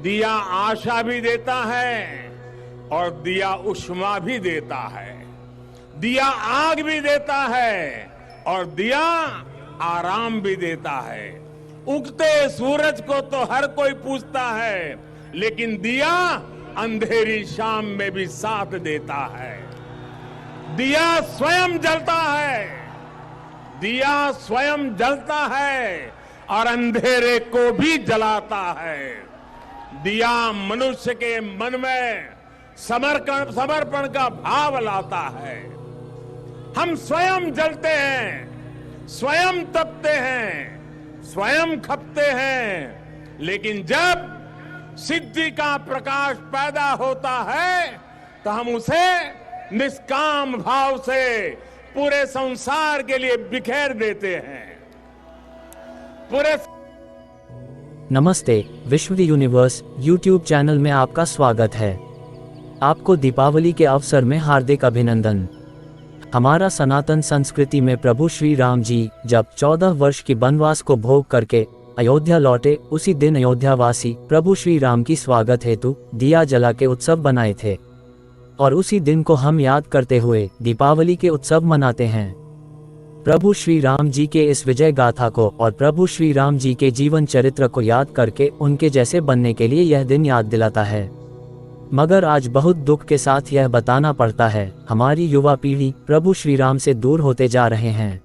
दिया आशा भी देता है और दिया उष्मा भी देता है। दिया आग भी देता है और दिया आराम भी देता है। उगते सूरज को तो हर कोई पूजता है, लेकिन दिया अंधेरी शाम में भी साथ देता है। दिया स्वयं जलता है, दिया स्वयं जलता है और अंधेरे को भी जलाता है। दिया मनुष्य के मन में समर्पण का भाव लाता है। हम स्वयं जलते हैं, स्वयं तपते हैं, स्वयं खपते हैं, लेकिन जब सिद्धि का प्रकाश पैदा होता है तो हम उसे निष्काम भाव से पूरे संसार के लिए बिखेर देते हैं। पूरे नमस्ते, विश्व यूनिवर्स यूट्यूब चैनल में आपका स्वागत है। आपको दीपावली के अवसर में हार्दिक अभिनंदन। हमारा सनातन संस्कृति में प्रभु श्री राम जी जब 14 वर्ष की वनवास को भोग करके अयोध्या लौटे, उसी दिन अयोध्यावासी प्रभु श्री राम की स्वागत हेतु दिया जला के उत्सव बनाए थे और उसी दिन को हम याद करते हुए दीपावली के उत्सव मनाते हैं। प्रभु श्री राम जी के इस विजय गाथा को और प्रभु श्री राम जी के जीवन चरित्र को याद करके उनके जैसे बनने के लिए यह दिन याद दिलाता है। मगर आज बहुत दुख के साथ यह बताना पड़ता है, हमारी युवा पीढ़ी प्रभु श्री राम से दूर होते जा रहे हैं।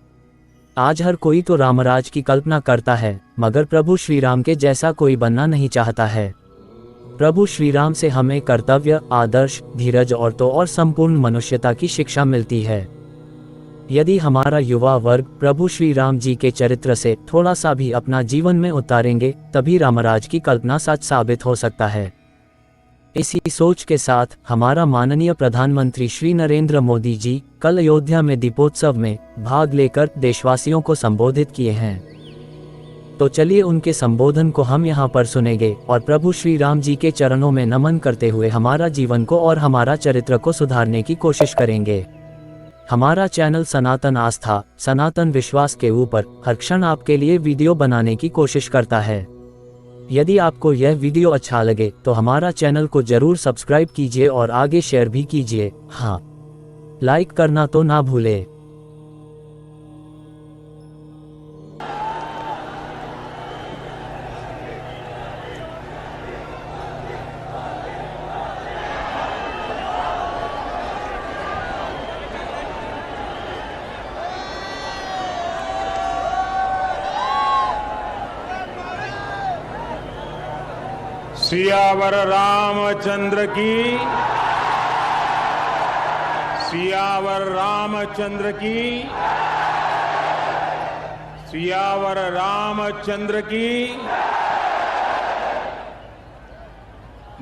आज हर कोई तो रामराज की कल्पना करता है, मगर प्रभु श्री राम के जैसा कोई बनना नहीं चाहता है। प्रभु श्री राम से हमें कर्तव्य, आदर्श, धीरज और तो और संपूर्ण मनुष्यता की शिक्षा मिलती है। यदि हमारा युवा वर्ग प्रभु श्री राम जी के चरित्र से थोड़ा सा भी अपना जीवन में उतारेंगे, तभी रामराज की कल्पना सच साबित हो सकता है। इसी सोच के साथ हमारा माननीय प्रधानमंत्री श्री नरेंद्र मोदी जी कल अयोध्या में दीपोत्सव में भाग लेकर देशवासियों को संबोधित किए हैं। तो चलिए उनके संबोधन को हम यहाँ पर सुनेंगे और प्रभु श्री राम जी के चरणों में नमन करते हुए हमारा जीवन को और हमारा चरित्र को सुधारने की कोशिश करेंगे। हमारा चैनल सनातन आस्था, सनातन विश्वास के ऊपर हर क्षण आपके लिए वीडियो बनाने की कोशिश करता है। यदि आपको यह वीडियो अच्छा लगे तो हमारा चैनल को जरूर सब्सक्राइब कीजिए और आगे शेयर भी कीजिए। हाँ, लाइक करना तो ना भूले। सियावर रामचंद्र की, सियावर रामचंद्र की, सियावर रामचंद्र की।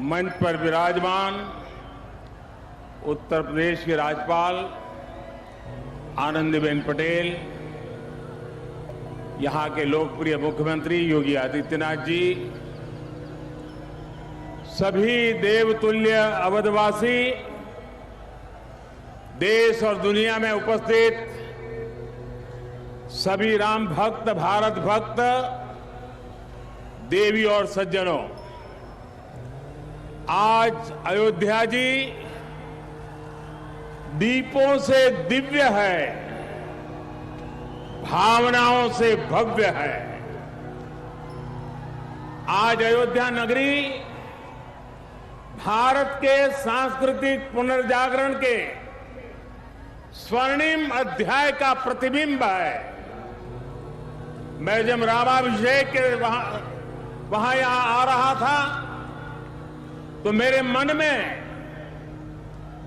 मंच पर विराजमान उत्तर प्रदेश के राज्यपाल आनंदीबेन पटेल, यहां के लोकप्रिय मुख्यमंत्री योगी आदित्यनाथ जी, सभी देवतुल्य अवधवासी, देश और दुनिया में उपस्थित सभी राम भक्त, भारत भक्त, देवी और सज्जनों, आज अयोध्या जी दीपों से दिव्य है, भावनाओं से भव्य है। आज अयोध्या नगरी भारत के सांस्कृतिक पुनर्जागरण के स्वर्णिम अध्याय का प्रतिबिंब है। मैं जब रामाभिषेक के वहां यहां आ रहा था तो मेरे मन में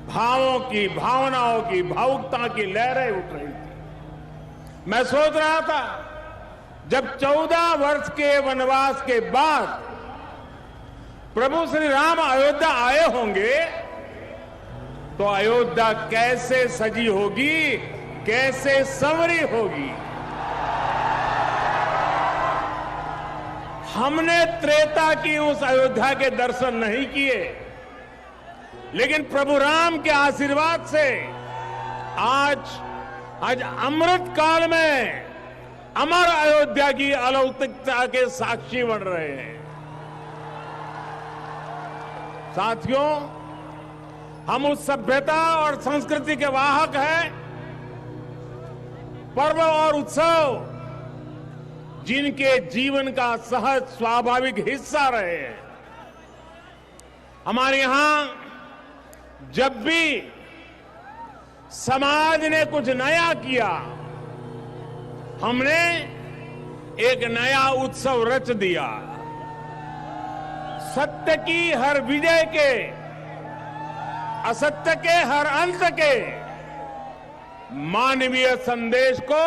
भावों की, भावनाओं की, भावुकता की लहरें उठ रही थी। मैं सोच रहा था, जब 14 वर्ष के वनवास के बाद प्रभु श्री राम अयोध्या आए होंगे तो अयोध्या कैसे सजी होगी, कैसे संवरी होगी। हमने त्रेता की उस अयोध्या के दर्शन नहीं किए, लेकिन प्रभु राम के आशीर्वाद से आज अमृत काल में अमर अयोध्या की अलौकिकता के साक्षी बन रहे हैं। साथियों, हम उस सभ्यता और संस्कृति के वाहक हैं। पर्व और उत्सव जिनके जीवन का सहज स्वाभाविक हिस्सा रहे हैं। हमारे यहां जब भी समाज ने कुछ नया किया, हमने एक नया उत्सव रच दिया। सत्य की हर विजय के, असत्य के हर अंत के मानवीय संदेश को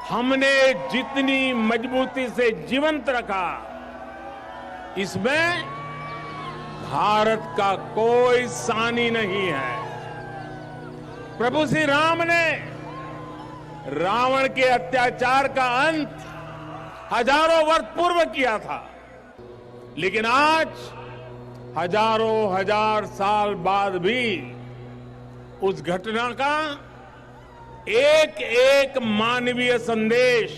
हमने जितनी मजबूती से जीवंत रखा, इसमें भारत का कोई सानी नहीं है। प्रभु श्री राम ने रावण के अत्याचार का अंत हजारों वर्ष पूर्व किया था, लेकिन आज हजारों हजार साल बाद भी उस घटना का एक एक मानवीय संदेश,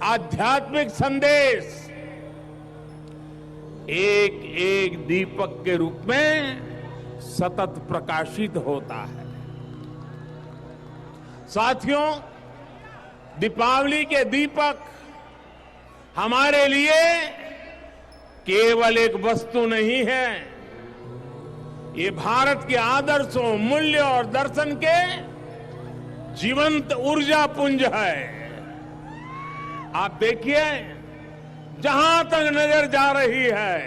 आध्यात्मिक संदेश एक एक दीपक के रूप में सतत प्रकाशित होता है। साथियों, दीपावली के दीपक हमारे लिए केवल एक वस्तु नहीं है, ये भारत के आदर्शों, मूल्य और दर्शन के जीवंत ऊर्जा पुंज है। आप देखिए, जहां तक नजर जा रही है,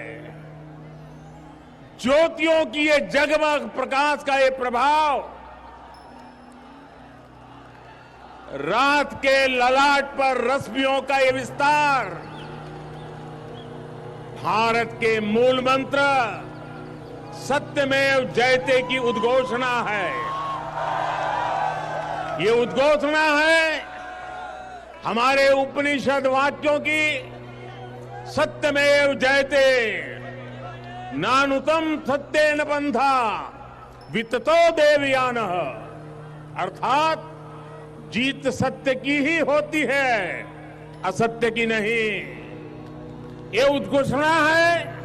ज्योतियों की ये जगमग प्रकाश का ये प्रभाव रात के ललाट पर रश्मियों का ये विस्तार भारत के मूल मंत्र सत्यमेव जयते की उद्घोषणा है। ये उद्घोषणा है हमारे उपनिषद वाक्यों की, सत्यमेव जयते नानुतम सत्येन पंथा विततो देवयानः, अर्थात जीत सत्य की ही होती है, असत्य की नहीं। ये उद्घोषणा है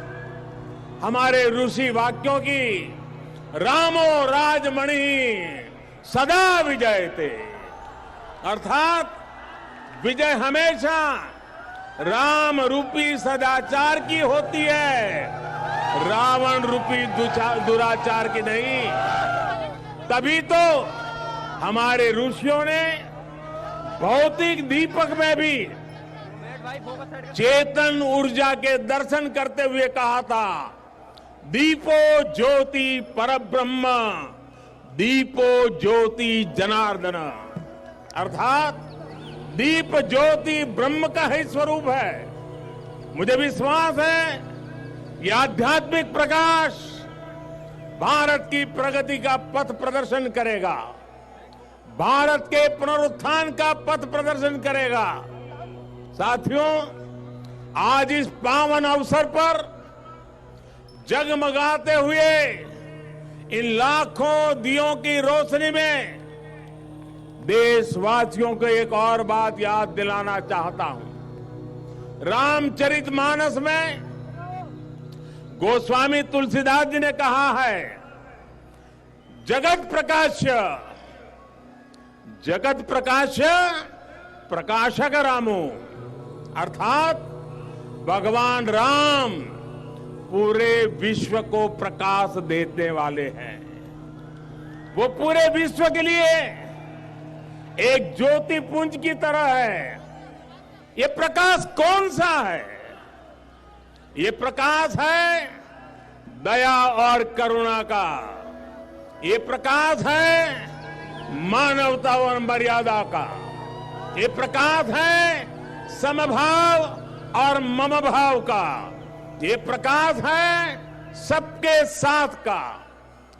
हमारे ऋषि वाक्यों की, रामो राजमणि सदा विजयते, अर्थात विजय हमेशा राम रूपी सदाचार की होती है, रावण रूपी दुराचार की नहीं। तभी तो हमारे ऋषियों ने भौतिक दीपक में भी चेतन ऊर्जा के दर्शन करते हुए कहा था, दीपो ज्योति परब्रह्म, दीपो ज्योति जनार्दन, अर्थात दीप ज्योति ब्रह्म का ही स्वरूप है। मुझे विश्वास है ये आध्यात्मिक प्रकाश भारत की प्रगति का पथ प्रदर्शन करेगा, भारत के पुनरुत्थान का पथ प्रदर्शन करेगा। साथियों, आज इस पावन अवसर पर जगमगाते हुए इन लाखों दियों की रोशनी में देशवासियों को एक और बात याद दिलाना चाहता हूं। रामचरितमानस में गोस्वामी तुलसीदास जी ने कहा है, जगत प्रकाश्य, जगत प्रकाश्य प्रकाशक रामो, अर्थात भगवान राम पूरे विश्व को प्रकाश देने वाले हैं। वो पूरे विश्व के लिए एक ज्योति पुंज की तरह है। ये प्रकाश कौन सा है? ये प्रकाश है दया और करुणा का, ये प्रकाश है मानवता और मर्यादा का, ये प्रकाश है समभाव और मम भाव का, ये प्रकाश है सबके साथ का,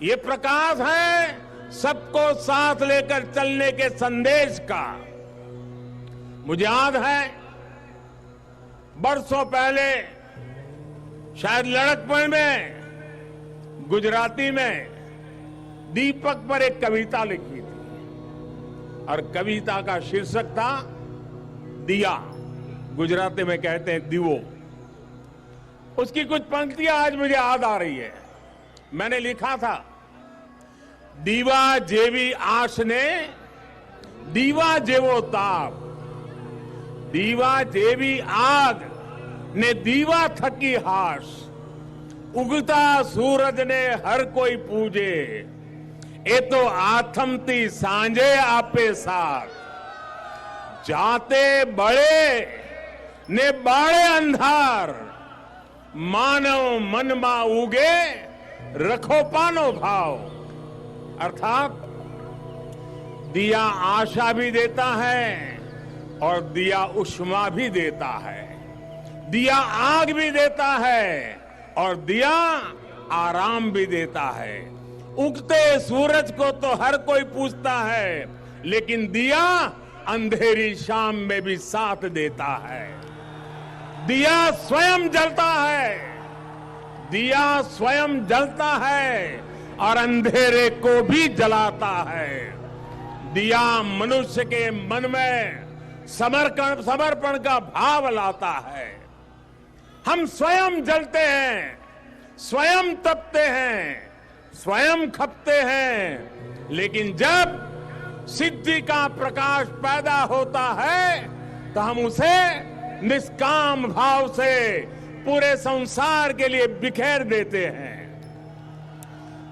ये प्रकाश है सबको साथ लेकर चलने के संदेश का। मुझे याद है बरसों पहले शायद लड़कपन में गुजराती में दीपक पर एक कविता लिखी थी और कविता का शीर्षक था दिया, गुजराती में कहते हैं दीवो। उसकी कुछ पंक्तियां आज मुझे याद आ रही है। मैंने लिखा था, दीवा जेवी आश ने दीवा जेवो ताप, दीवा जेवी आग ने दीवा थकी हाश, उगता सूरज ने हर कोई पूजे, ए तो आथमती सांझे आपे साथ, जाते बड़े ने बाड़े अंधार, मानव मन मा उगे रखो पानो भाव। अर्थात दिया आशा भी देता है और दिया उष्मा भी देता है, दिया आग भी देता है और दिया आराम भी देता है। उगते सूरज को तो हर कोई पूछता है, लेकिन दिया अंधेरी शाम में भी साथ देता है। दिया स्वयं जलता है, दिया स्वयं जलता है और अंधेरे को भी जलाता है। दिया मनुष्य के मन में समर्पण का भाव लाता है। हम स्वयं जलते हैं, स्वयं तपते हैं, स्वयं खपते हैं, लेकिन जब सिद्धि का प्रकाश पैदा होता है तो हम उसे निष्काम भाव से पूरे संसार के लिए बिखेर देते हैं,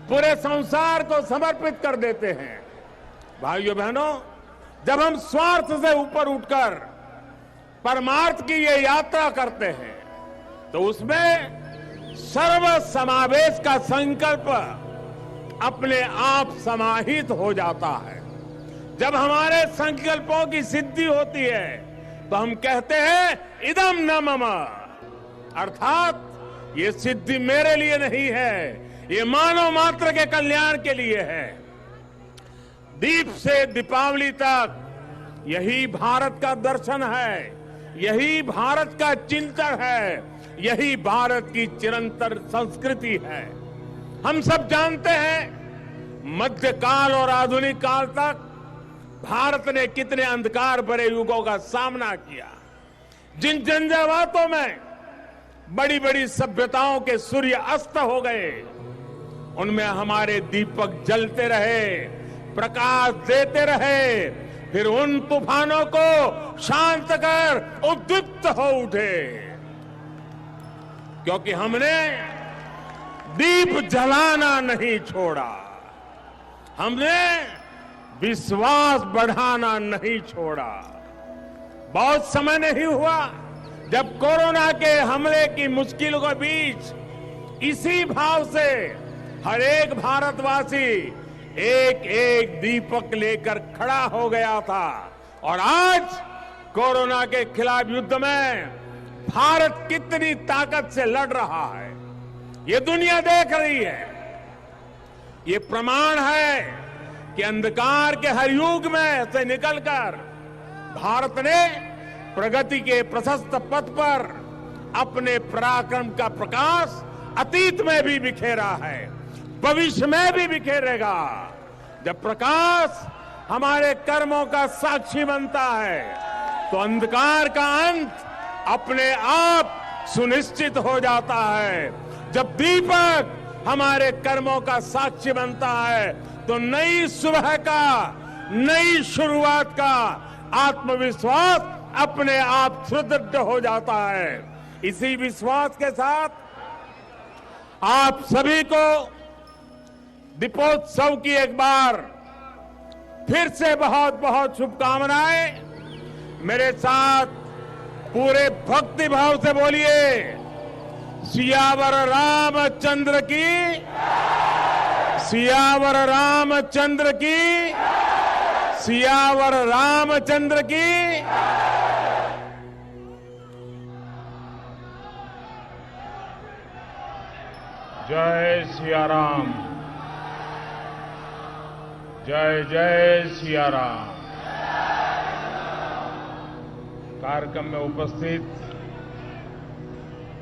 पूरे संसार को समर्पित कर देते हैं। भाइयों बहनों, जब हम स्वार्थ से ऊपर उठकर परमार्थ की ये यात्रा करते हैं तो उसमें सर्व समावेश का संकल्प अपने आप समाहित हो जाता है। जब हमारे संकल्पों की सिद्धि होती है तो हम कहते हैं इदम न मम, अर्थात ये सिद्धि मेरे लिए नहीं है, ये मानव मात्र के कल्याण के लिए है। दीप से दीपावली तक यही भारत का दर्शन है, यही भारत का चिंतन है, यही भारत की चिरंतन संस्कृति है। हम सब जानते हैं मध्यकाल और आधुनिक काल तक भारत ने कितने अंधकार भरे युगों का सामना किया। जिन झंझावातों में बड़ी बड़ी सभ्यताओं के सूर्य अस्त हो गए, उनमें हमारे दीपक जलते रहे, प्रकाश देते रहे, फिर उन तूफानों को शांत कर उद्दीप्त हो उठे, क्योंकि हमने दीप जलाना नहीं छोड़ा, हमने विश्वास बढ़ाना नहीं छोड़ा। बहुत समय नहीं हुआ जब कोरोना के हमले की मुश्किलों के बीच इसी भाव से हर एक भारतवासी एक एक दीपक लेकर खड़ा हो गया था। और आज कोरोना के खिलाफ युद्ध में भारत कितनी ताकत से लड़ रहा है, ये दुनिया देख रही है। ये प्रमाण है कि अंधकार के हर युग में से निकलकर भारत ने प्रगति के प्रशस्त पथ पर अपने पराक्रम का प्रकाश अतीत में भी बिखेरा है, भविष्य में भी बिखेरेगा। जब प्रकाश हमारे कर्मों का साक्षी बनता है तो अंधकार का अंत अपने आप सुनिश्चित हो जाता है। जब दीपक हमारे कर्मों का साक्षी बनता है तो नई सुबह का, नई शुरुआत का आत्मविश्वास अपने आप सुदृढ़ हो जाता है। इसी विश्वास के साथ आप सभी को दीपोत्सव की एक बार फिर से बहुत बहुत शुभकामनाएं। मेरे साथ पूरे भक्ति भाव से बोलिए, सियावर रामचंद्र की, सियावर रामचंद्र की, सियावर रामचंद्र की। जय सिया राम, जय जय सिया राम। कार्यक्रम में उपस्थित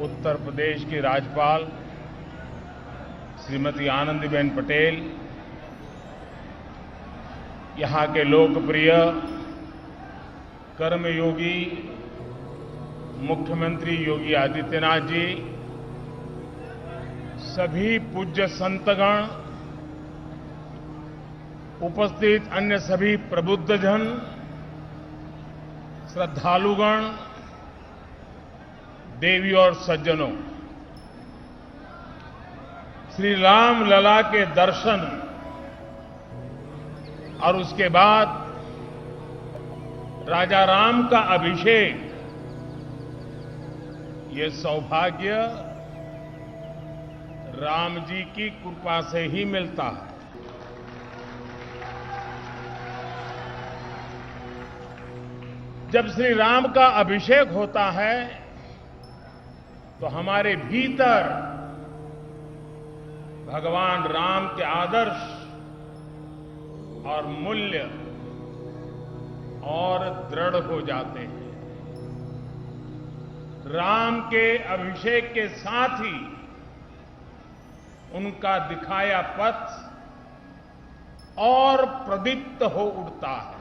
उत्तर प्रदेश की राज्यपाल श्रीमती आनंदीबेन पटेल, यहाँ के लोकप्रिय कर्मयोगी मुख्यमंत्री योगी आदित्यनाथ जी, सभी पूज्य संतगण, उपस्थित अन्य सभी प्रबुद्धजन, श्रद्धालुगण, देवी और सज्जनों, श्री राम लला के दर्शन और उसके बाद राजा राम का अभिषेक, ये सौभाग्य राम जी की कृपा से ही मिलता है। जब श्री राम का अभिषेक होता है तो हमारे भीतर भगवान राम के आदर्श और मूल्य और दृढ़ हो जाते हैं। राम के अभिषेक के साथ ही उनका दिखाया पथ और प्रदीप्त हो उठता है।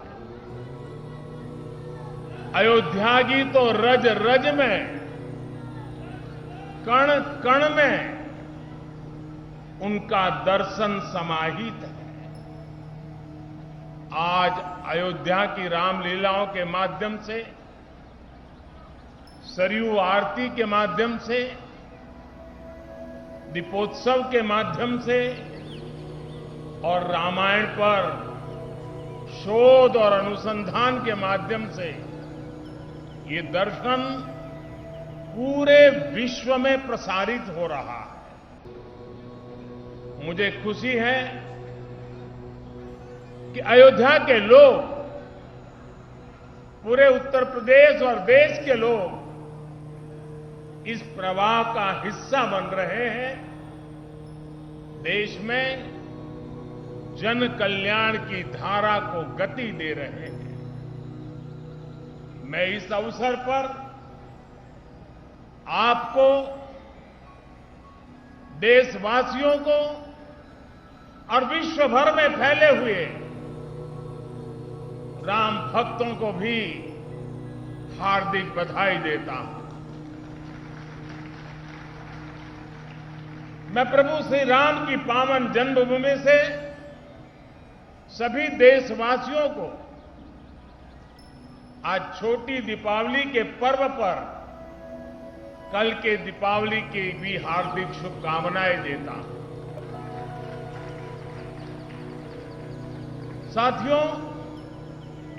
अयोध्या की तो रज रज में, कण कण में उनका दर्शन समाहित है। आज अयोध्या की रामलीलाओं के माध्यम से, सरयू आरती के माध्यम से, दीपोत्सव के माध्यम से और रामायण पर शोध और अनुसंधान के माध्यम से ये दर्शन पूरे विश्व में प्रसारित हो रहा है। मुझे खुशी है कि अयोध्या के लोग, पूरे उत्तर प्रदेश और देश के लोग इस प्रवाह का हिस्सा बन रहे हैं। देश में जन कल्याण की धारा को गति दे रहे हैं। मैं इस अवसर पर आपको, देशवासियों को और विश्व भर में फैले हुए राम भक्तों को भी हार्दिक बधाई देता हूं। मैं प्रभु श्री राम की पावन जन्मभूमि से सभी देशवासियों को आज छोटी दीपावली के पर्व पर कल के दीपावली की भी हार्दिक शुभकामनाएं देता हूं। साथियों,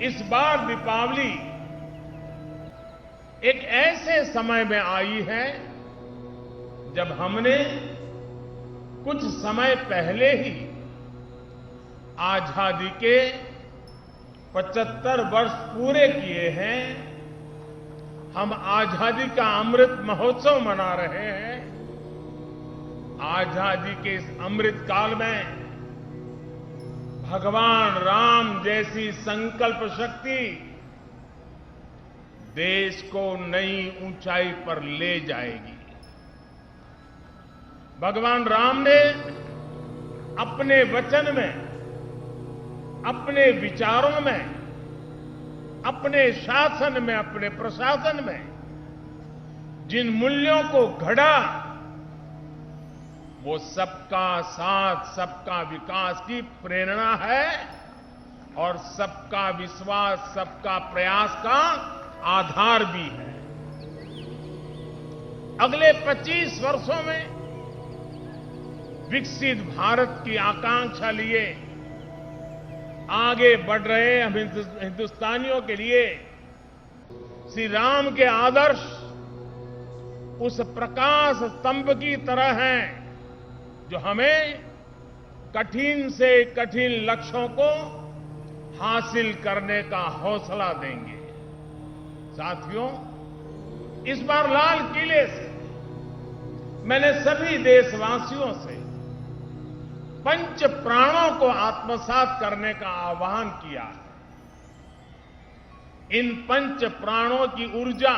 इस बार दीपावली एक ऐसे समय में आई है जब हमने कुछ समय पहले ही आजादी के 75 वर्ष पूरे किए हैं। हम आजादी का अमृत महोत्सव मना रहे हैं। आजादी के इस अमृत काल में भगवान राम जैसी संकल्प शक्ति देश को नई ऊंचाई पर ले जाएगी। भगवान राम ने अपने वचन में, अपने विचारों में, अपने शासन में, अपने प्रशासन में जिन मूल्यों को घड़ा, वो सबका साथ, सबका विकास की प्रेरणा है और सबका विश्वास, सबका प्रयास का आधार भी है। अगले 25 वर्षों में विकसित भारत की आकांक्षा लिए आगे बढ़ रहे हम हिंदुस्तानियों के लिए श्री राम के आदर्श उस प्रकाश स्तंभ की तरह हैं जो हमें कठिन से कठिन लक्ष्यों को हासिल करने का हौसला देंगे। साथियों, इस बार लाल किले से मैंने सभी देशवासियों से पंच प्राणों को आत्मसात करने का आह्वान किया है। इन पंच प्राणों की ऊर्जा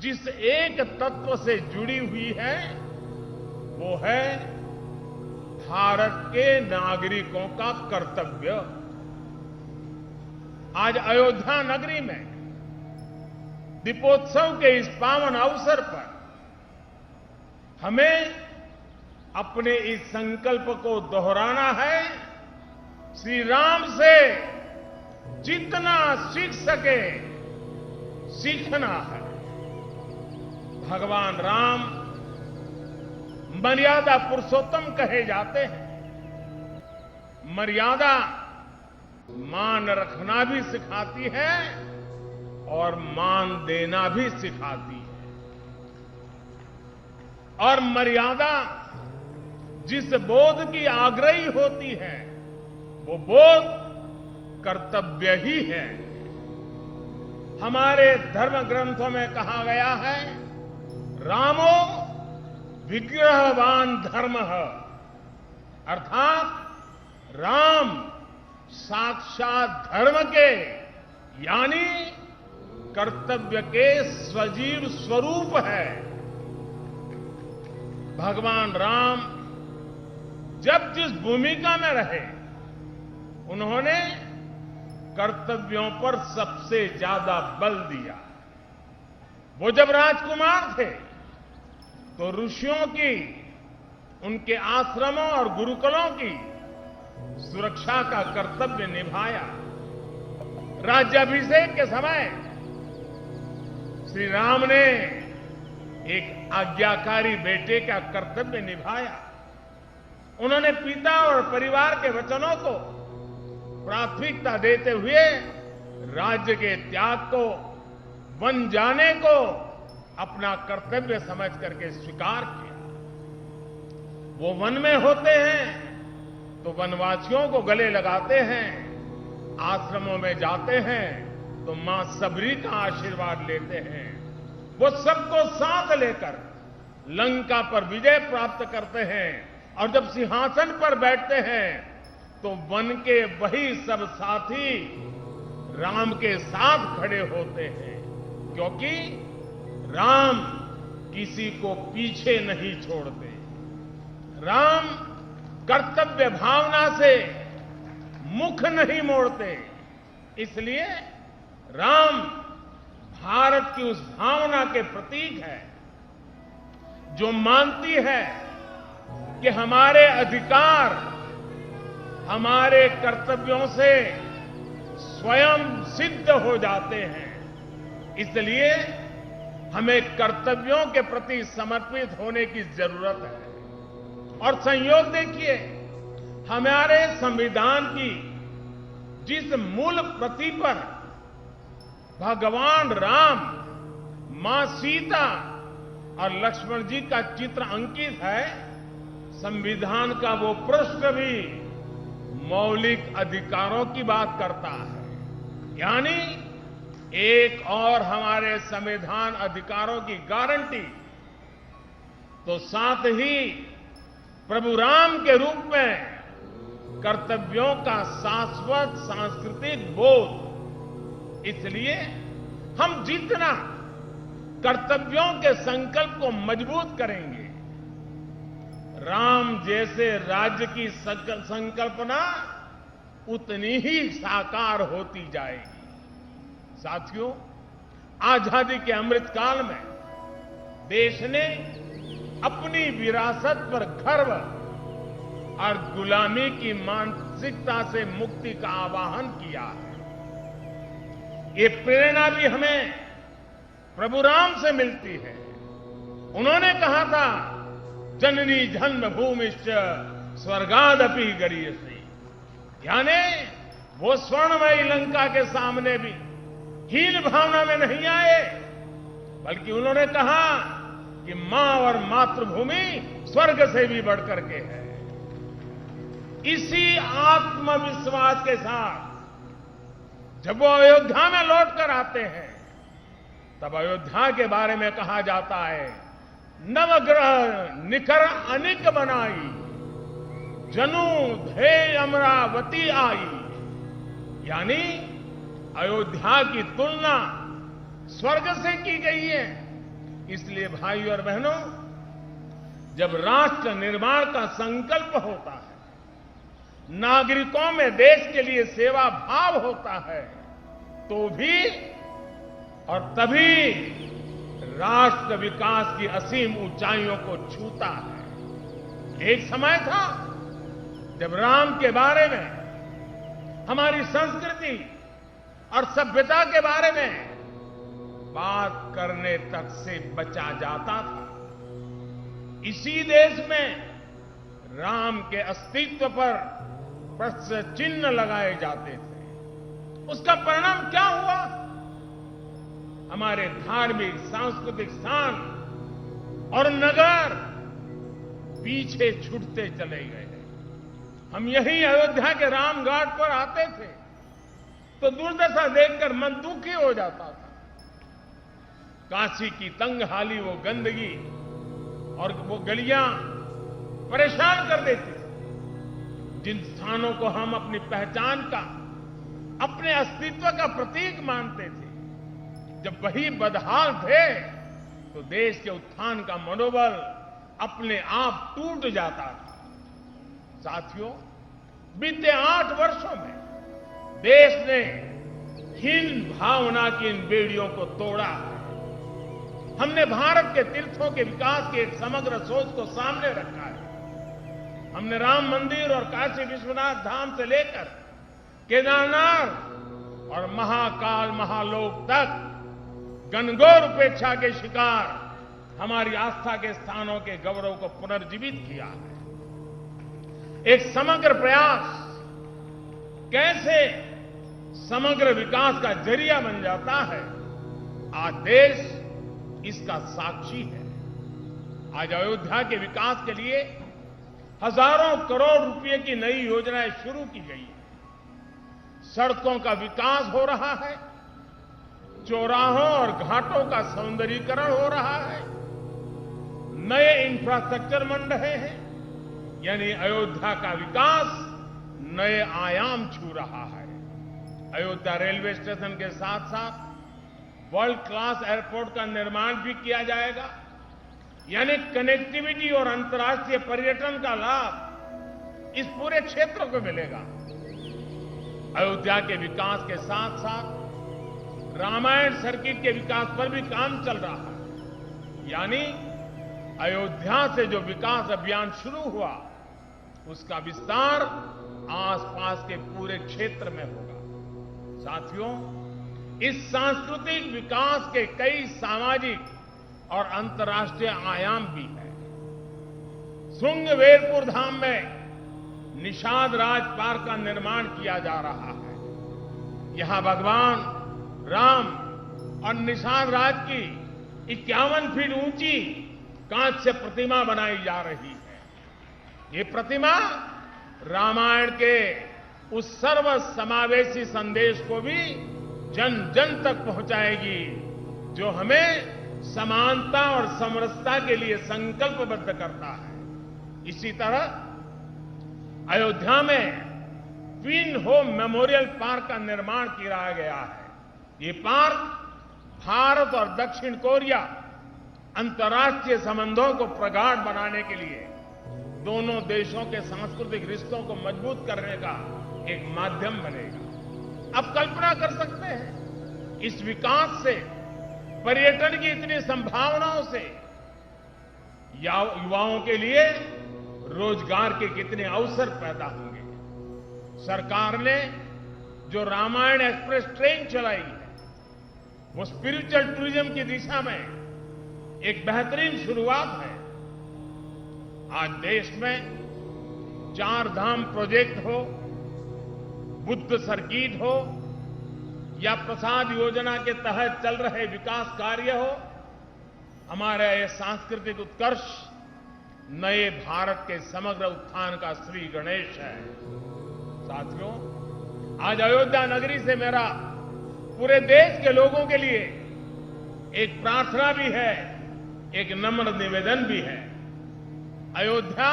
जिस एक तत्व से जुड़ी हुई है वो है भारत के नागरिकों का कर्तव्य। आज अयोध्या नगरी में दीपोत्सव के इस पावन अवसर पर हमें अपने इस संकल्प को दोहराना है, श्री राम से जितना सीख सके सीखना है। भगवान राम मर्यादा पुरुषोत्तम कहे जाते हैं। मर्यादा मान रखना भी सिखाती है और मान देना भी सिखाती है। और मर्यादा जिस बोध की आग्रही होती है वो बोध कर्तव्य ही है। हमारे धर्म ग्रंथों में कहा गया है, रामो विग्रहवान धर्मः, अर्थात राम साक्षात धर्म के यानी कर्तव्य के सजीव स्वरूप है। भगवान राम जब जिस भूमिका में रहे उन्होंने कर्तव्यों पर सबसे ज्यादा बल दिया। वो जब राजकुमार थे तो ऋषियों की, उनके आश्रमों और गुरुकुलों की सुरक्षा का कर्तव्य निभाया। राज्याभिषेक के समय श्री राम ने एक आज्ञाकारी बेटे का कर्तव्य निभाया। उन्होंने पिता और परिवार के वचनों को प्राथमिकता देते हुए राज्य के त्याग को, वन जाने को अपना कर्तव्य समझ करके स्वीकार किया। वो वन में होते हैं तो वनवासियों को गले लगाते हैं, आश्रमों में जाते हैं तो मां सबरी का आशीर्वाद लेते हैं। वो सबको साथ लेकर लंका पर विजय प्राप्त करते हैं और जब सिंहासन पर बैठते हैं तो वन के वही सब साथी राम के साथ खड़े होते हैं, क्योंकि राम किसी को पीछे नहीं छोड़ते। राम कर्तव्य भावना से मुख नहीं मोड़ते। इसलिए राम भारत की उस भावना के प्रतीक है जो मानती है कि हमारे अधिकार हमारे कर्तव्यों से स्वयं सिद्ध हो जाते हैं। इसलिए हमें कर्तव्यों के प्रति समर्पित होने की जरूरत है। और संयोग देखिए, हमारे संविधान की जिस मूल प्रति पर भगवान राम, मां सीता और लक्ष्मण जी का चित्र अंकित है, संविधान का वो पृष्ठ भी मौलिक अधिकारों की बात करता है। यानी एक और हमारे संविधान अधिकारों की गारंटी, तो साथ ही प्रभु राम के रूप में कर्तव्यों का शाश्वत सांस्कृतिक बोध। इसलिए हम जितना कर्तव्यों के संकल्प को मजबूत करेंगे, राम जैसे राज्य की संकल्पना उतनी ही साकार होती जाएगी। साथियों, आजादी के अमृत काल में देश ने अपनी विरासत पर गर्व और गुलामी की मानसिकता से मुक्ति का आवाहन किया है। ये प्रेरणा भी हमें प्रभु राम से मिलती है। उन्होंने कहा था, जननी जन्मभूमिश्च स्वर्गादपि गरीयसी, यानी वो स्वर्णमयी लंका के सामने भी हीन भावना में नहीं आए, बल्कि उन्होंने कहा कि मां और मातृभूमि स्वर्ग से भी बढ़कर के है। इसी आत्मविश्वास के साथ जब वो अयोध्या में लौट कर आते हैं, तब अयोध्या के बारे में कहा जाता है, नवग्रह निखर अनिक बनाई, जनु धे अमरावती आई। यानी अयोध्या की तुलना स्वर्ग से की गई है। इसलिए भाई और बहनों, जब राष्ट्र निर्माण का संकल्प होता है, नागरिकों में देश के लिए सेवा भाव होता है, तो भी और तभी राष्ट्र विकास की असीम ऊंचाइयों को छूता है। एक समय था जब राम के बारे में, हमारी संस्कृति और सभ्यता के बारे में बात करने तक से बचा जाता था। इसी देश में राम के अस्तित्व पर प्रश्न चिन्ह लगाए जाते थे। उसका परिणाम क्या हुआ? हमारे धार्मिक सांस्कृतिक स्थान और नगर पीछे छूटते चले गए। हम यही अयोध्या के राम घाट पर आते थे तो दुर्दशा देखकर मन दुखी हो जाता था। काशी की तंगहाली, वो गंदगी और वो गलियां परेशान कर देती थी। जिन स्थानों को हम अपनी पहचान का, अपने अस्तित्व का प्रतीक मानते थे, जब वही बदहाल थे तो देश के उत्थान का मनोबल अपने आप टूट जाता था। साथियों, बीते 8 वर्षों में देश ने हीन भावना की इन बेड़ियों को तोड़ा है। हमने भारत के तीर्थों के विकास की एक समग्र सोच को सामने रखा है। हमने राम मंदिर और काशी विश्वनाथ धाम से लेकर केदारनाथ और महाकाल महालोक तक घनघोर उपेक्षा के शिकार हमारी आस्था के स्थानों के गौरव को पुनर्जीवित किया है। एक समग्र प्रयास कैसे समग्र विकास का जरिया बन जाता है, आज देश इसका साक्षी है। आज अयोध्या के विकास के लिए हजारों करोड़ रुपए की नई योजनाएं शुरू की गई हैं। सड़कों का विकास हो रहा है, चौराहों और घाटों का सौंदर्यीकरण हो रहा है, नए इंफ्रास्ट्रक्चर बन रहे हैं। यानी अयोध्या का विकास नए आयाम छू रहा है। अयोध्या रेलवे स्टेशन के साथ साथ वर्ल्ड क्लास एयरपोर्ट का निर्माण भी किया जाएगा। यानी कनेक्टिविटी और अंतर्राष्ट्रीय पर्यटन का लाभ इस पूरे क्षेत्र को मिलेगा। अयोध्या के विकास के साथ साथ रामायण सर्किट के विकास पर भी काम चल रहा है। यानी अयोध्या से जो विकास अभियान शुरू हुआ, उसका विस्तार आसपास के पूरे क्षेत्र में होगा। साथियों, इस सांस्कृतिक विकास के कई सामाजिक और अंतर्राष्ट्रीय आयाम भी हैं। श्रृंगवेरपुर धाम में निषाद राज पार्क का निर्माण किया जा रहा है। यहां भगवान राम और निषाद राज की 51 फीट ऊंची कांच से प्रतिमा बनाई जा रही है। ये प्रतिमा रामायण के उस सर्व समावेशी संदेश को भी जन जन तक पहुंचाएगी, जो हमें समानता और समरसता के लिए संकल्पबद्ध करता है। इसी तरह अयोध्या में ट्विन होम मेमोरियल पार्क का निर्माण किया गया है। ये पार्क भारत और दक्षिण कोरिया अंतर्राष्ट्रीय संबंधों को प्रगाढ़ बनाने के लिए दोनों देशों के सांस्कृतिक रिश्तों को मजबूत करने का एक माध्यम बनेगा। अब कल्पना कर सकते हैं इस विकास से, पर्यटन की इतनी संभावनाओं से युवाओं के लिए रोजगार के कितने अवसर पैदा होंगे। सरकार ने जो रामायण एक्सप्रेस ट्रेन चलाई है, वो स्पिरिचुअल टूरिज्म की दिशा में एक बेहतरीन शुरुआत है। आज देश में 4 धाम प्रोजेक्ट हो, बुद्ध सर्किट हो या प्रसाद योजना के तहत चल रहे विकास कार्य हो, हमारा यह सांस्कृतिक उत्कर्ष नए भारत के समग्र उत्थान का श्री गणेश है। साथियों, आज अयोध्या नगरी से मेरा पूरे देश के लोगों के लिए एक प्रार्थना भी है, एक नम्र निवेदन भी है। अयोध्या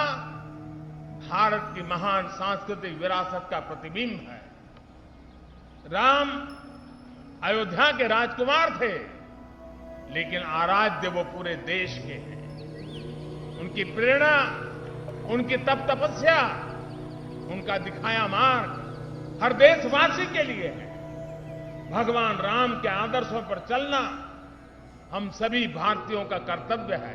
भारत की महान सांस्कृतिक विरासत का प्रतिबिंब है। राम अयोध्या के राजकुमार थे, लेकिन आराध्य वो पूरे देश के हैं। उनकी प्रेरणा, उनकी तपस्या, उनका दिखाया मार्ग हर देशवासी के लिए है। भगवान राम के आदर्शों पर चलना हम सभी भारतीयों का कर्तव्य है।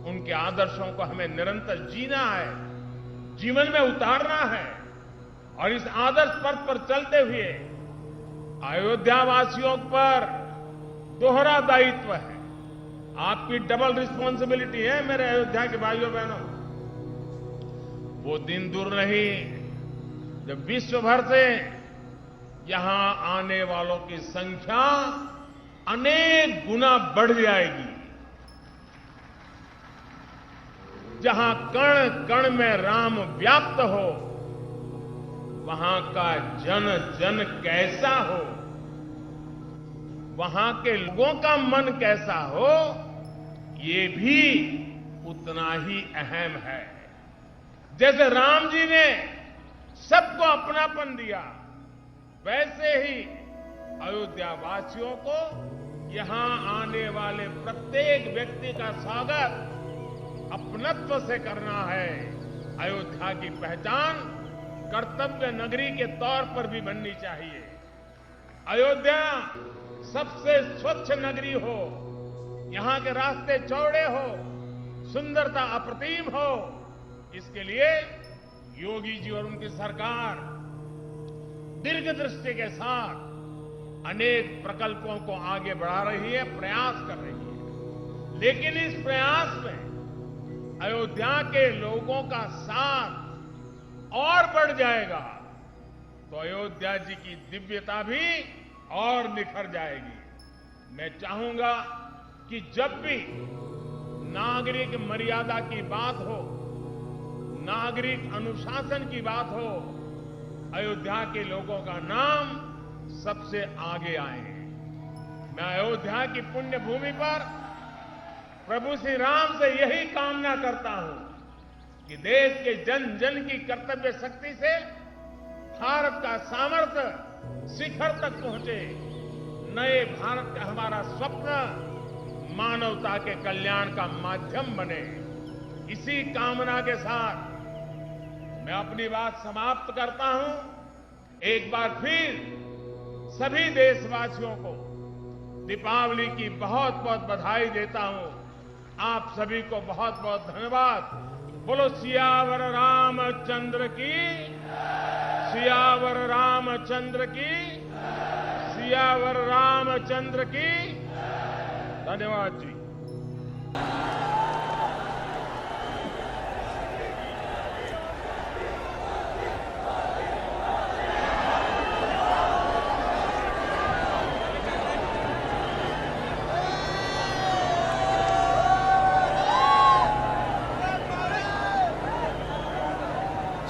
उनके आदर्शों को हमें निरंतर जीना है, जीवन में उतारना है और इस आदर्श पथ पर चलते हुए अयोध्या वासियों पर दोहरा दायित्व है। आपकी डबल रिस्पॉन्सिबिलिटी है मेरे अयोध्या के भाइयों बहनों। वो दिन दूर नहीं जब विश्व भर से यहां आने वालों की संख्या अनेक गुना बढ़ जाएगी। जहां कण कण में राम व्याप्त हो, वहां का जन जन कैसा हो, वहां के लोगों का मन कैसा हो, ये भी उतना ही अहम है। जैसे राम जी ने सबको अपनापन दिया, वैसे ही अयोध्या वासियों को यहां आने वाले प्रत्येक व्यक्ति का स्वागत अपनत्व से करना है। अयोध्या की पहचान कर्तव्य नगरी के तौर पर भी बननी चाहिए। अयोध्या सबसे स्वच्छ नगरी हो, यहां के रास्ते चौड़े हो, सुंदरता अप्रतिम हो, इसके लिए योगी जी और उनकी सरकार दीर्घ दृष्टि के साथ अनेक प्रकल्पों को आगे बढ़ा रही है, प्रयास कर रही है। लेकिन इस प्रयास में अयोध्या के लोगों का साथ और बढ़ जाएगा तो अयोध्या जी की दिव्यता भी और निखर जाएगी। मैं चाहूंगा कि जब भी नागरिक मर्यादा की बात हो, नागरिक अनुशासन की बात हो, अयोध्या के लोगों का नाम सबसे आगे आए। मैं अयोध्या की पुण्य भूमि पर प्रभु श्री राम से यही कामना करता हूं कि देश के जन जन की कर्तव्य शक्ति से भारत का सामर्थ्य शिखर तक पहुंचे। नए भारत का हमारा स्वप्न मानवता के कल्याण का माध्यम बने। इसी कामना के साथ मैं अपनी बात समाप्त करता हूं। एक बार फिर सभी देशवासियों को दीपावली की बहुत बहुत बधाई देता हूं। आप सभी को बहुत बहुत धन्यवाद। बोलो सियावर रामचंद्र की, सियावर रामचंद्र की, सियावर रामचंद्र की। धन्यवाद जी।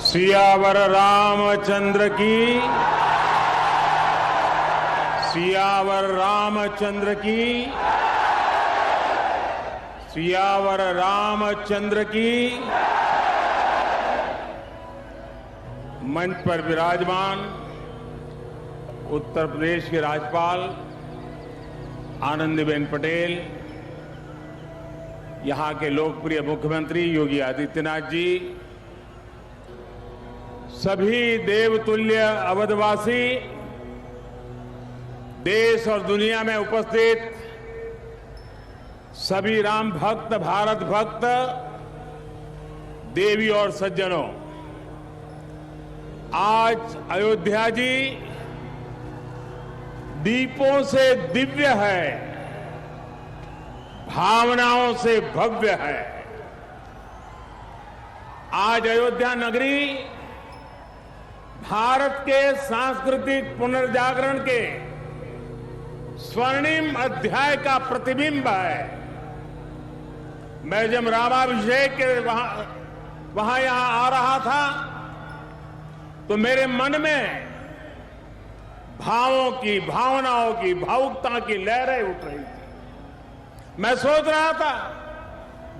सियावर रामचंद्र की, सियावर रामचंद्र की, सियावर रामचंद्र की। मंच पर विराजमान उत्तर प्रदेश के राज्यपाल आनंदीबेन पटेल, यहां के लोकप्रिय मुख्यमंत्री योगी आदित्यनाथ जी, सभी देवतुल्य अवधवासी, देश और दुनिया में उपस्थित सभी राम भक्त, भारत भक्त, देवी और सज्जनों, आज अयोध्या जी दीपों से दिव्य है, भावनाओं से भव्य है। आज अयोध्या नगरी भारत के सांस्कृतिक पुनर्जागरण के स्वर्णिम अध्याय का प्रतिबिंब है। मैं जब रामाभिषेक के वहां यहां आ रहा था तो मेरे मन में भावों की, भावनाओं की, भावुकता की लहरें उठ रही थी। मैं सोच रहा था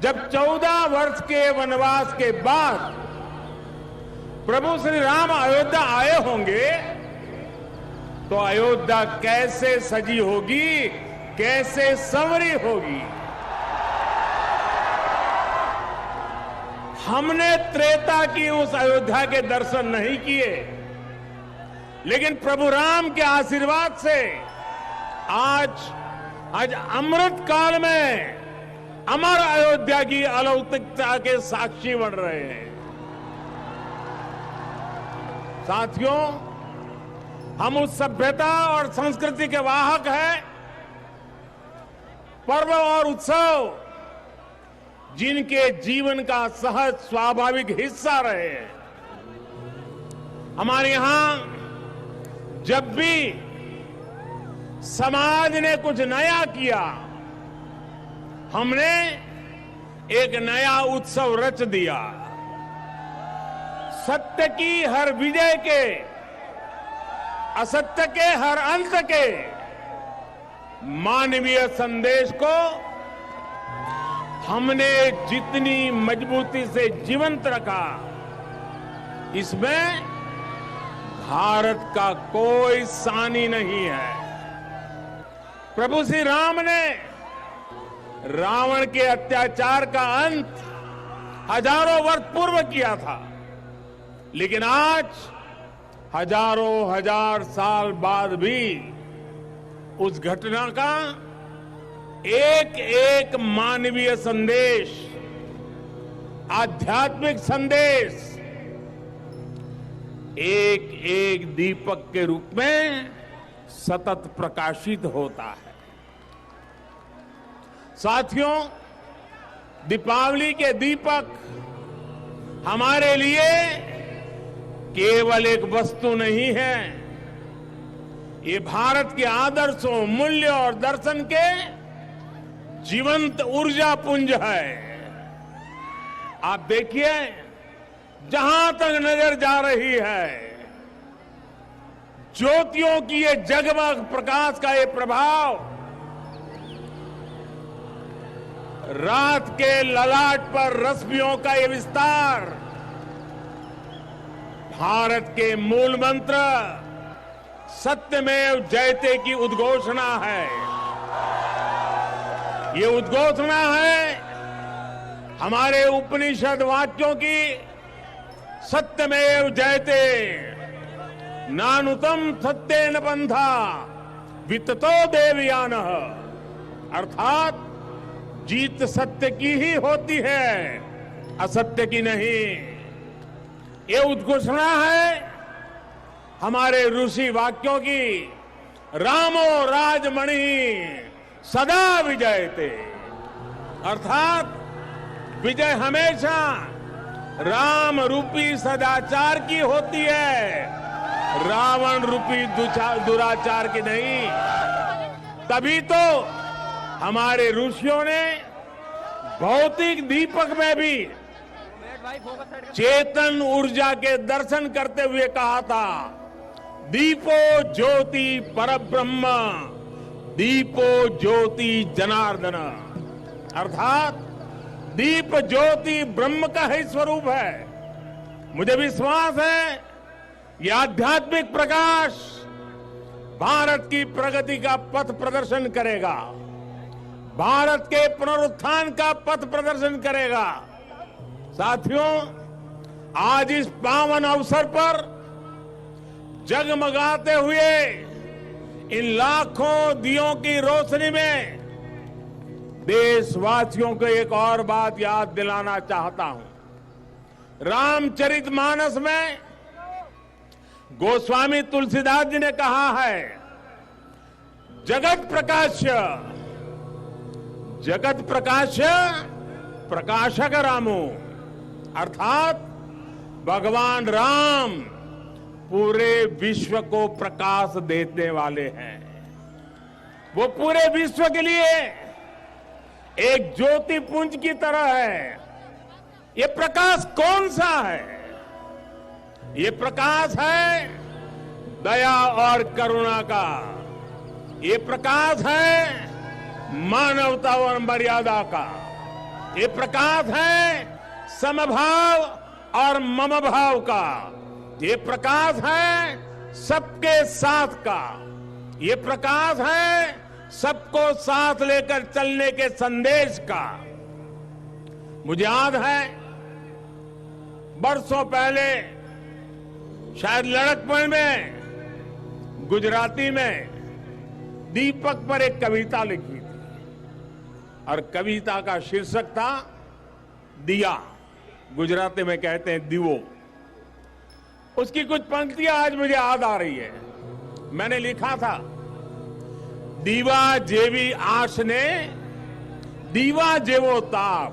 जब 14 वर्ष के वनवास के बाद प्रभु श्री राम अयोध्या आए होंगे तो अयोध्या कैसे सजी होगी, कैसे संवरी होगी। हमने त्रेता की उस अयोध्या के दर्शन नहीं किए, लेकिन प्रभु राम के आशीर्वाद से आज अमृत काल में अमर अयोध्या की अलौकिकता के साक्षी बन रहे हैं। साथियों, हम उस सभ्यता और संस्कृति के वाहक हैं। पर्व और उत्सव जिनके जीवन का सहज स्वाभाविक हिस्सा रहे हैं। हमारे यहां जब भी समाज ने कुछ नया किया, हमने एक नया उत्सव रच दिया। सत्य की हर विजय के, असत्य के हर अंत के मानवीय संदेश को हमने जितनी मजबूती से जीवंत रखा, इसमें भारत का कोई सानी नहीं है। प्रभु श्री राम ने रावण के अत्याचार का अंत हजारों वर्ष पूर्व किया था, लेकिन आज हजारों हजार साल बाद भी उस घटना का एक एक मानवीय संदेश, आध्यात्मिक संदेश एक एक दीपक के रूप में सतत प्रकाशित होता है। साथियों, दीपावली के दीपक हमारे लिए केवल एक वस्तु नहीं है, ये भारत के आदर्शों, मूल्य और दर्शन के जीवंत ऊर्जा पुंज है। आप देखिए, जहां तक नजर जा रही है, ज्योतियों की ये जगमग प्रकाश का ये प्रभाव रात के ललाट पर रश्मियों का ये विस्तार भारत के मूल मंत्र सत्यमेव जयते की उद्घोषणा है। ये उद्घोषणा है हमारे उपनिषद वाक्यों की, सत्यमेव जयते, नानुतम सत्येन पंथा विततो देवयानः, अर्थात जीत सत्य की ही होती है, असत्य की नहीं। ये उद्घोषणा है हमारे ऋषि वाक्यों की, रामो राजमणि सदा विजयते, अर्थात विजय हमेशा राम रूपी सदाचार की होती है, रावण रूपी दुराचार की नहीं। तभी तो हमारे ऋषियों ने भौतिक दीपक में भी चेतन ऊर्जा के दर्शन करते हुए कहा था, दीपो ज्योति परब्रह्म, दीपो ज्योति जनार्दन, अर्थात दीप ज्योति ब्रह्म का ही स्वरूप है। मुझे विश्वास है यह आध्यात्मिक प्रकाश भारत की प्रगति का पथ प्रदर्शन करेगा, भारत के पुनरुत्थान का पथ प्रदर्शन करेगा। साथियों, आज इस पावन अवसर पर जगमगाते हुए इन लाखों दियों की रोशनी में देशवासियों को एक और बात याद दिलाना चाहता हूं। रामचरितमानस में गोस्वामी तुलसीदास जी ने कहा है, जगत प्रकाश्य, जगत प्रकाश्य प्रकाशक रामो, अर्थात भगवान राम पूरे विश्व को प्रकाश देने वाले हैं। वो पूरे विश्व के लिए एक ज्योति पुंज की तरह है। ये प्रकाश कौन सा है? ये प्रकाश है दया और करुणा का। ये प्रकाश है मानवता और मर्यादा का। ये प्रकाश है समभाव और मम भाव का। ये प्रकाश है सबके साथ का। ये प्रकाश है सबको साथ लेकर चलने के संदेश का। मुझे याद है बरसों पहले शायद लड़कपन में गुजराती में दीपक पर एक कविता लिखी थी। और कविता का शीर्षक था दिया। गुजराती में कहते हैं दीवो। उसकी कुछ पंक्तियां आज मुझे याद आ रही है। मैंने लिखा था, दीवा जेवी आश ने दीवा जेवो ताप,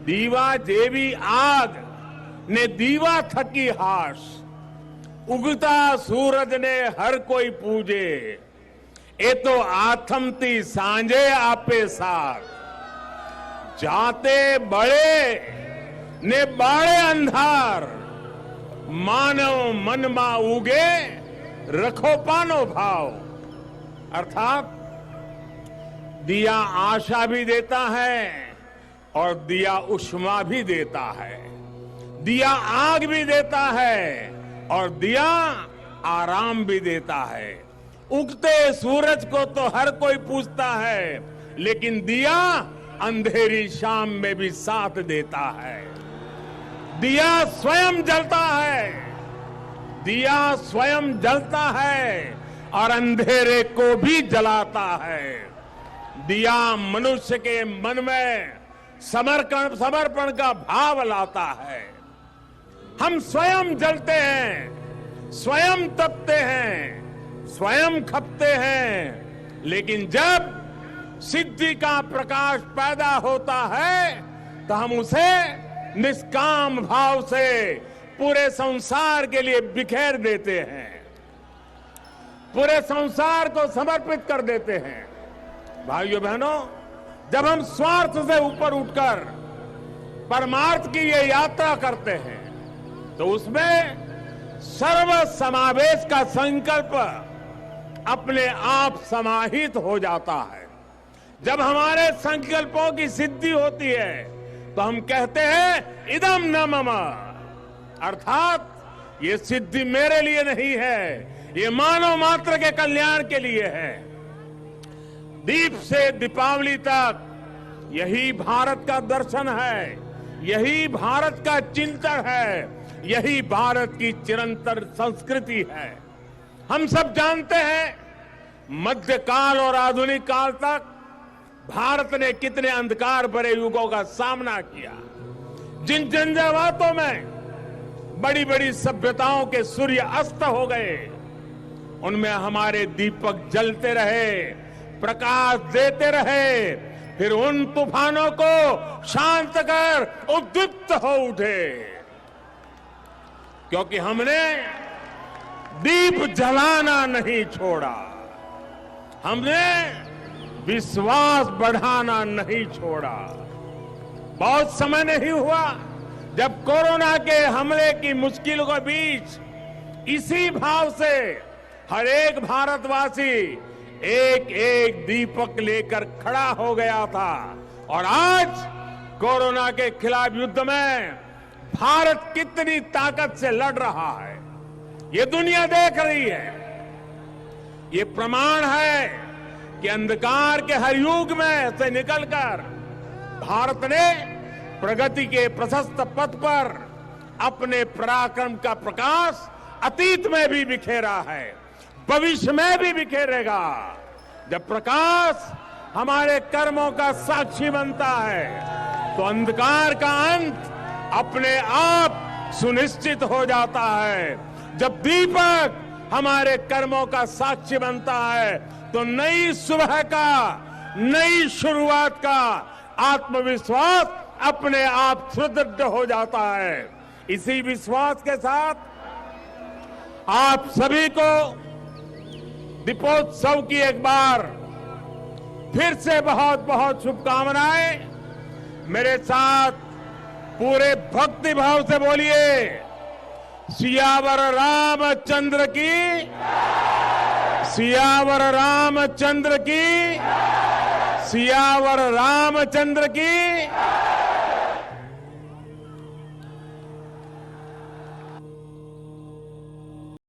दीवा जेवी आग ने दीवा थकी हाश, उगता सूरज ने हर कोई पूजे, ए तो आथमती सांझे आपे साथ, जाते बड़े ने बाड़े अंधार, मानव मन मा उगे रखो पानो भाव। अर्थात दिया आशा भी देता है और दिया उष्मा भी देता है, दिया आग भी देता है और दिया आराम भी देता है। उगते सूरज को तो हर कोई पूछता है, लेकिन दिया अंधेरी शाम में भी साथ देता है। दिया स्वयं जलता है, दिया स्वयं जलता है और अंधेरे को भी जलाता है। दिया मनुष्य के मन में समर्पण का भाव लाता है। हम स्वयं जलते हैं, स्वयं तपते हैं, स्वयं खपते हैं, लेकिन जब सिद्धि का प्रकाश पैदा होता है तो हम उसे निष्काम भाव से पूरे संसार के लिए बिखेर देते हैं, पूरे संसार को समर्पित कर देते हैं। भाइयों बहनों, जब हम स्वार्थ से ऊपर उठकर परमार्थ की ये यात्रा करते हैं तो उसमें सर्व समावेश का संकल्प अपने आप समाहित हो जाता है। जब हमारे संकल्पों की सिद्धि होती है तो हम कहते हैं इदम न मम, अर्थात ये सिद्धि मेरे लिए नहीं है, ये मानव मात्र के कल्याण के लिए है। दीप से दीपावली तक यही भारत का दर्शन है, यही भारत का चिंतन है, यही भारत की चिरंतन संस्कृति है। हम सब जानते हैं मध्यकाल और आधुनिक काल तक भारत ने कितने अंधकार भरे युगों का सामना किया। जिन झंझावातों में बड़ी बड़ी सभ्यताओं के सूर्य अस्त हो गए, उनमें हमारे दीपक जलते रहे, प्रकाश देते रहे, फिर उन तूफानों को शांत कर उद्दीप्त हो उठे, क्योंकि हमने दीप जलाना नहीं छोड़ा, हमने विश्वास बढ़ाना नहीं छोड़ा। बहुत समय नहीं हुआ जब कोरोना के हमले की मुश्किलों के बीच इसी भाव से हर एक भारतवासी एक एक दीपक लेकर खड़ा हो गया था। और आज कोरोना के खिलाफ युद्ध में भारत कितनी ताकत से लड़ रहा है, ये दुनिया देख रही है। ये प्रमाण है कि अंधकार के हर युग में से निकलकर भारत ने प्रगति के प्रशस्त पथ पर अपने पराक्रम का प्रकाश अतीत में भी बिखेरा है, भविष्य में भी बिखेरेगा। जब प्रकाश हमारे कर्मों का साक्षी बनता है तो अंधकार का अंत अपने आप सुनिश्चित हो जाता है। जब दीपक हमारे कर्मों का साक्षी बनता है तो नई सुबह का, नई शुरुआत का आत्मविश्वास अपने आप सुदृढ़ हो जाता है। इसी विश्वास के साथ आप सभी को दीपोत्सव की एक बार फिर से बहुत बहुत शुभकामनाएं। मेरे साथ पूरे भक्ति भाव से बोलिए, सियावर रामचंद्र की, सियावर रामचंद्र की, सियावर रामचंद्र की।